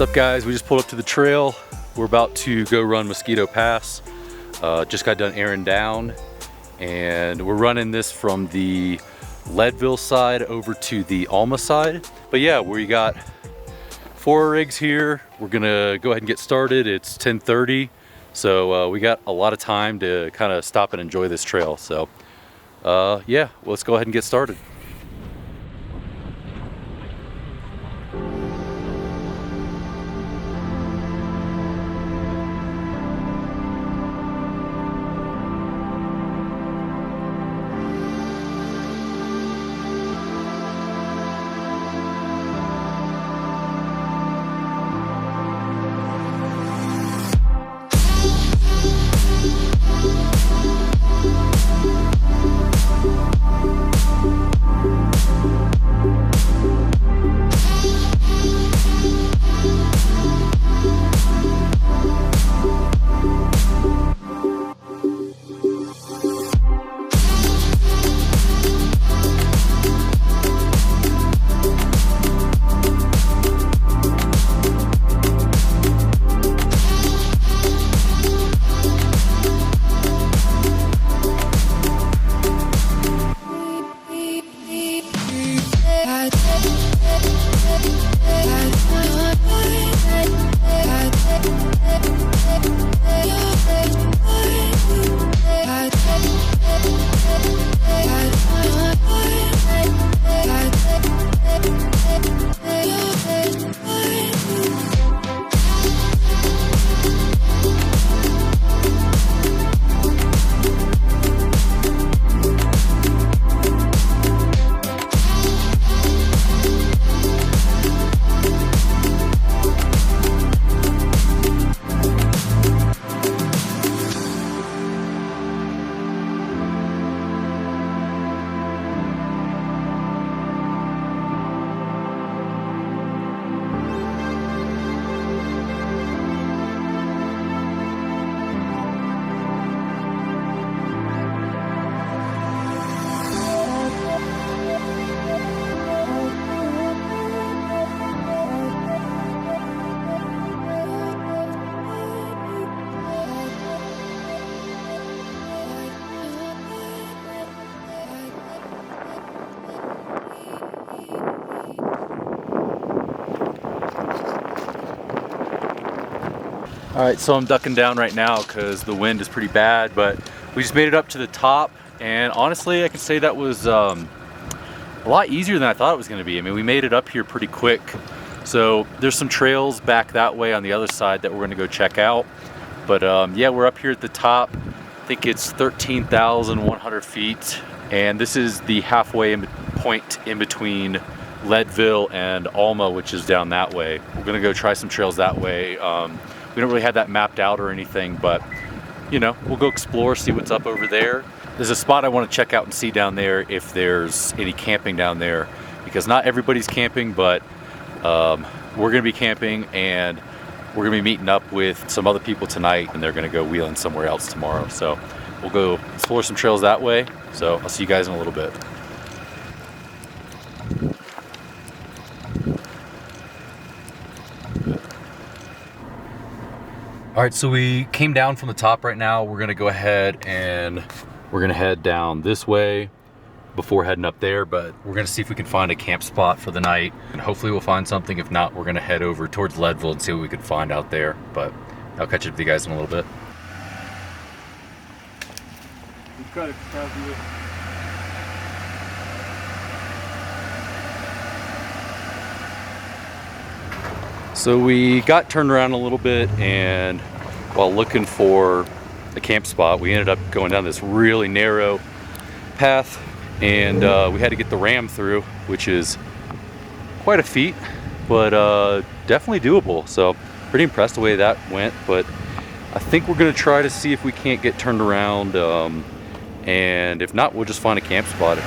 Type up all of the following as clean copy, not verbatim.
What's up, guys? We just pulled up to the trail. We're about to go run Mosquito Pass. Just got done airing down, and we're running this from the Leadville side over to the Alma side. But yeah, we got 4 rigs here. We're gonna go ahead and get started. It's 10:30, so we got a lot of time to kind of stop and enjoy this trail. So yeah, let's go ahead and get started. All right, so I'm ducking down right now because the wind is pretty bad, but we just made it up to the top, and honestly, I can say that was a lot easier than I thought it was going to be. I mean, we made it up here pretty quick. So there's some trails back that way on the other side that we're going to go check out. But yeah, we're up here at the top. I think it's 13,100 feet, and this is the halfway point in between Leadville and Alma, which is down that way. We're going to go try some trails that way. We don't really have that mapped out or anything, but you know, we'll go explore, see what's up over there. There's a spot I want to check out and see down there if there's any camping down there, because not everybody's camping, but we're gonna be camping, and we're gonna be meeting up with some other people tonight, and they're gonna go wheeling somewhere else tomorrow. So we'll go explore some trails that way. So I'll see you guys in a little bit. All right, so we came down from the top right now. We're gonna go ahead and we're gonna head down this way before heading up there, but we're gonna see if we can find a camp spot for the night, and hopefully we'll find something. If not, we're gonna head over towards Leadville and see what we can find out there, but I'll catch up with you guys in a little bit. So we got turned around a little bit, and while looking for a camp spot, we ended up going down this really narrow path, and we had to get the ram through, which is quite a feat, but definitely doable. So pretty impressed the way that went, but I think we're gonna try to see if we can't get turned around, and if not, we'll just find a camp spot.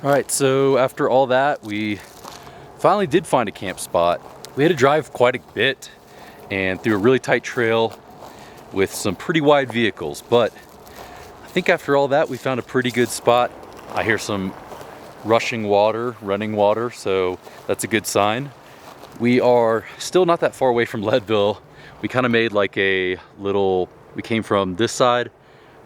All right, so after all that, we finally did find a camp spot. We had to drive quite a bit and through a really tight trail with some pretty wide vehicles, but I think after all that, we found a pretty good spot. I hear some running water, so that's a good sign. We are still not that far away from Leadville. We kind of made like a little, we came from this side,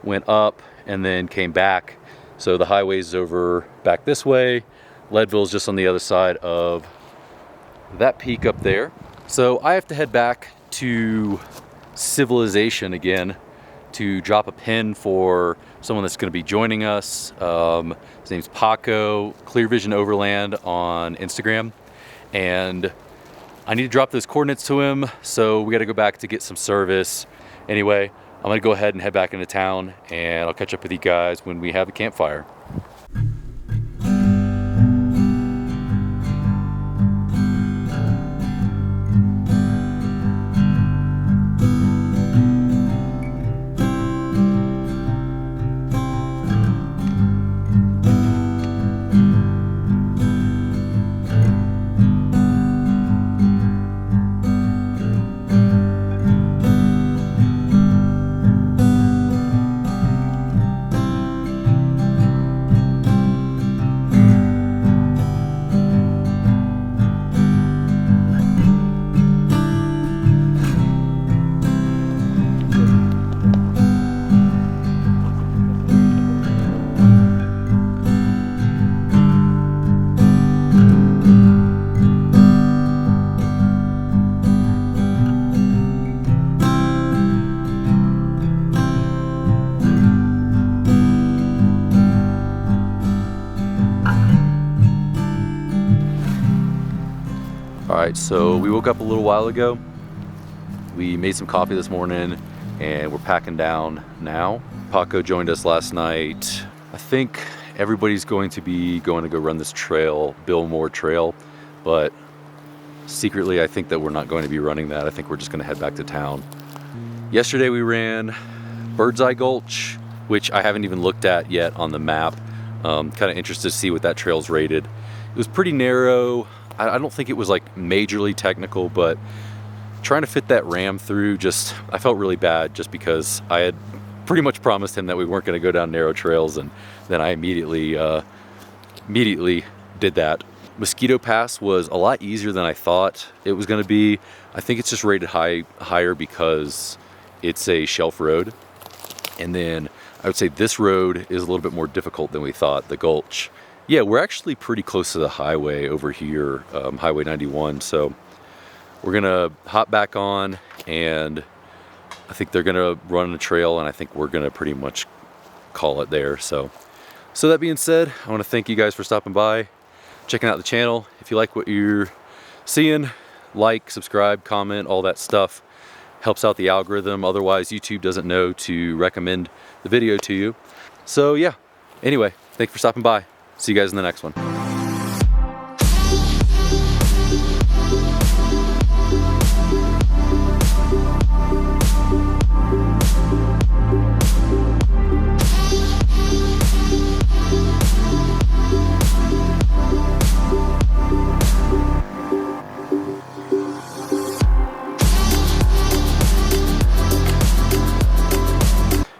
went up, and then came back. So the highway's over back this way. Leadville's just on the other side of that peak up there. So I have to head back to Civilization again to drop a pin for someone that's going to be joining us. His name's Paco, Clear Vision Overland on Instagram. And I need to drop those coordinates to him, so we got to go back to get some service. Anyway, I'm gonna go ahead and head back into town, and I'll catch up with you guys when we have the campfire. Alright, so we woke up a little while ago. We made some coffee this morning and we're packing down now. Paco joined us last night. I think everybody's going to go run this trail, Bill Moore Trail, but secretly I think that we're not going to be running that. I think we're just going to head back to town. Yesterday we ran Bird's Eye Gulch, which I haven't even looked at yet on the map. Kind of interested to see what that trail's rated. It was pretty narrow. I don't think it was like majorly technical, but trying to fit that ram through, I felt really bad just because I had pretty much promised him that we weren't going to go down narrow trails, and then I immediately did that. Mosquito Pass was a lot easier than I thought it was going to be. I think it's just rated higher because it's a shelf road. And then I would say this road is a little bit more difficult than we thought, the Gulch. Yeah, we're actually pretty close to the highway over here, Highway 91. So we're gonna hop back on, and I think they're gonna run a trail, and I think we're gonna pretty much call it there. So that being said, I want to thank you guys for stopping by, checking out the channel. If you like what you're seeing, like, subscribe, comment, all that stuff helps out the algorithm. Otherwise, YouTube doesn't know to recommend the video to you. So yeah, anyway, thanks for stopping by. See you guys in the next one.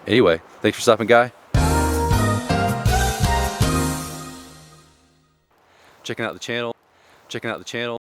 Anyway, thanks for stopping by. Checking out the channel.